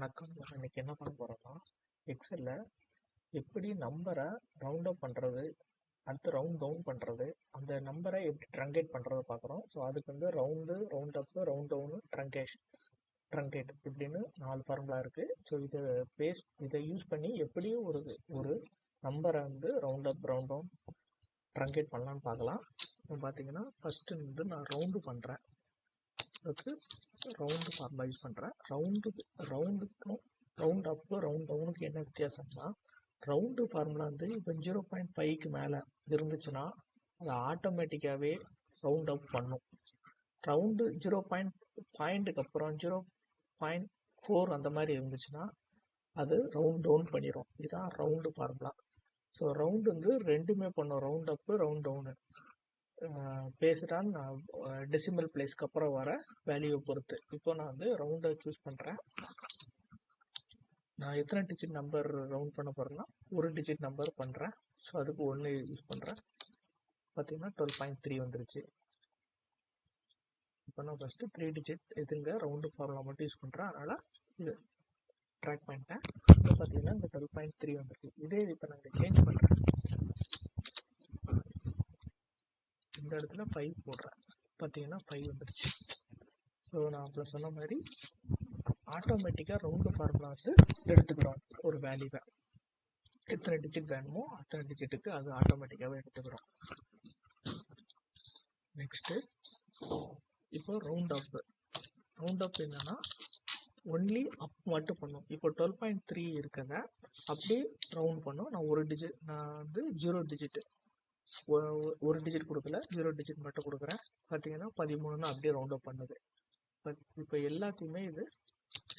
வணக்கம். நம்ம இன்னைக்கு என்ன பண்ண போறோம்னா, எக்ஸல்ல எப்படி நம்பரை ரவுண்ட் அப் பண்றது, அடுத்து ரவுண்ட் டவுன் பண்றது, அந்த நம்பரை எப்படி ட்ரங்கேட் பண்றத பார்க்குறோம். ஸோ அதுக்கு வந்து round up, round down, truncate இப்படின்னு 4 ஃபார்முலா இருக்கு. ஸோ இதை யூஸ் பண்ணி எப்படி ஒரு ஒரு நம்பரை வந்து round up, round down, truncate பண்ணலான்னு பார்க்கலாம். இப்போ பார்த்தீங்கன்னா ஃபர்ஸ்ட் வந்து நான் ரவுண்டு பண்ணுறேன். அதுக்கு ரவுண்டு ஃபார்முலா யூஸ் பண்ணுறேன். ரவுண்டுக்கும் ரவுண்ட் அப்பு ரவுண்ட் டவுனுக்கு என்ன வித்தியாசம்னா, ரவுண்டு ஃபார்முலா வந்து இப்போ 0.5க்கு மேலே இருந்துச்சுன்னா அது ஆட்டோமேட்டிக்காகவே ரவுண்ட் அப் பண்ணும். ரவுண்டு பாயிண்ட்டுக்கு அப்புறம் 0.4 அந்த மாதிரி இருந்துச்சுன்னா அது ரவுண்ட் டவுன் பண்ணிடும். இதுதான் ரவுண்டு ஃபார்முலா. ஸோ ரவுண்டு வந்து ரெண்டுமே பண்ணும், round up round town based on decimal பிளேஸ்க்கு அப்புறம் வர வேல்யூவை பொறுத்து. இப்போ நான் வந்து ரவுண்டை சூஸ் பண்ணுறேன். நான் எத்தனை டிஜிட் நம்பர் ரவுண்ட் பண்ண போகிறேன்னா ஒரு டிஜிட் நம்பர் பண்ணுறேன். ஸோ அதுக்கு 1 யூஸ் பண்ணுறேன். பார்த்தீங்கன்னா 12.3 வந்துருச்சு. இப்போ நான் ஃபஸ்ட்டு 3 டிஜிட் இதுங்க ரவுண்டு ஃபார்முலா மட்டும் யூஸ் பண்ணுறேன். அதனால் இது ட்ராக் பண்ணிட்டேன். இப்போ பார்த்தீங்கன்னா இந்த 12.3 வந்துருக்கு. இதே இப்போ நாங்கள் சேஞ்ச் பண்ணுறேன். இந்த இடத்துல 5 போடுறேன். பார்த்தீங்கன்னா 5 வந்துருச்சு. ஸோ நான் அப்போ சொன்ன மாதிரி ஆட்டோமேட்டிக்காக ரவுண்டு ஃபார்முலா வந்து எடுத்துக்கிறோம். ஒரு வேல்யூவை எத்தனை டிஜிட் வேணுமோ அத்தனை டிஜிட்டுக்கு அது ஆட்டோமேட்டிக்காகவே எடுத்துக்கிறோம். நெக்ஸ்ட்டு இப்போ ரவுண்ட் அப் என்னன்னா ஒன்லி அப் மட்டும் பண்ணும். இப்போ 12.3 இருக்கிறத அப்படியே ரவுண்ட் பண்ணும். நான் வந்து 0 டிஜிட் ஒரு டிஜிட் கொடுக்கல, 0 டிஜிட் மட்டும் கொடுக்குறேன். பார்த்தீங்கன்னா 13 அப்படியே ரவுண்ட் அப் பண்ணுது. இப்போ எல்லாத்தையுமே இது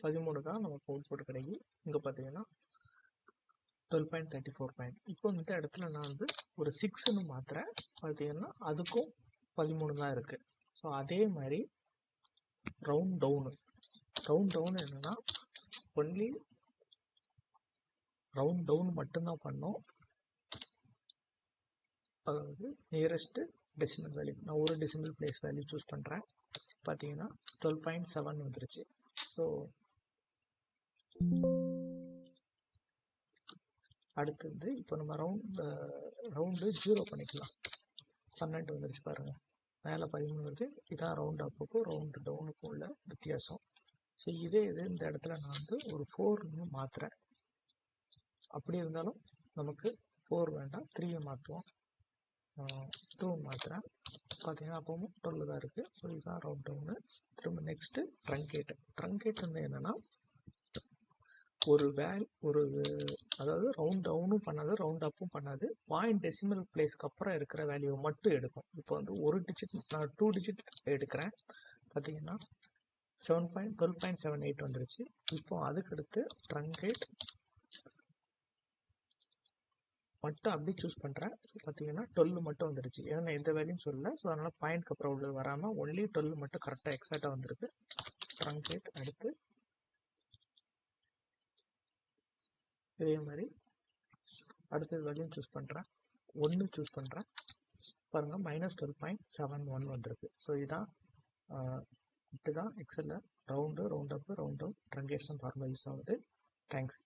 13 தான் நமக்கு அவுட்புட் கிடைக்கும். இங்கே பார்த்தீங்கன்னா 12.34. இப்போ இந்த இடத்துல நான் வந்து ஒரு 6ன்னு மாத்துறேன். பார்த்தீங்கன்னா அதுக்கும் 13 தான் இருக்குது. ஸோ அதே மாதிரி ரவுண்ட் டவுன் என்னன்னா ஒன்லி ரவுண்ட் டவுன் மட்டும்தான் பண்ணும். அதாவது நியரஸ்ட் டெசிமல் வேல்யூ. நான் ஒரு டெசிமல் பிளேஸ் வேல்யூ சூஸ் பண்ணுறேன். பார்த்தீங்கன்னா 12.7 வந்துருச்சு. ஸோ அடுத்தது இப்போ நம்ம ரவுண்டு 0 பண்ணிக்கலாம். 12 வந்துருச்சு பாருங்கள். மேலே 13 வருது. இதான் ரவுண்ட் அப்புக்கும் ரவுண்டு டவுனுக்கும் உள்ள வித்தியாசம். ஸோ இது இந்த இடத்துல நான் வந்து ஒரு 4ன்னு மாற்றுறேன். அப்படி இருந்தாலும் நமக்கு 4 வேண்டாம், 3 மாற்றுவோம். 2 மாற்றுறேன். பார்த்தீங்கன்னா அப்பவும் 12 தான் இருக்குது. ஸோ இதுதான் ரவுண்ட் டவுனு. திரும்ப நெக்ஸ்ட்டு ட்ரங்கேட் வந்து என்னென்னா அதாவது ரவுண்ட் டவுனும் பண்ணாது, ரவுண்ட் அப்பும் பண்ணாது. பாயிண்ட் டெசிமல் பிளேஸ்க்கு அப்புறம் இருக்கிற வேல்யூவை மட்டும் எடுக்கும். இப்போ வந்து ஒரு டிஜிட் நான் 2 டிஜிட் எடுக்கிறேன். பார்த்தீங்கன்னா 12.78 வந்துருச்சு. இப்போ அதுக்கடுத்து ட்ரங்கேட் மட்டும் அப்படி சூஸ் பண்ணுறேன். பார்த்தீங்கன்னா 12 மட்டும் வந்துருச்சு. ஏன்னா எந்த வேல்யூன்னு சொல்லல. ஸோ அதனால் பாயிண்ட்க்கு அப்புறம் உள்ளது வராமல் ஒன்லி 12 மட்டும் கரெக்டாக எக்ஸாக்டாக வந்திருக்கு. ட்ரங்கேட் அடுத்து இதே மாதிரி அடுத்தது வேல்யூ சூஸ் பண்ணுறேன். 1 சூஸ் பண்ணுறேன். பாருங்கள் -12.71 வந்திருக்கு. ஸோ இதுதான் இப்படி தான் எக்ஸலில் round, round up, round down, truncation formula use ஆகுது. தேங்க்ஸ்.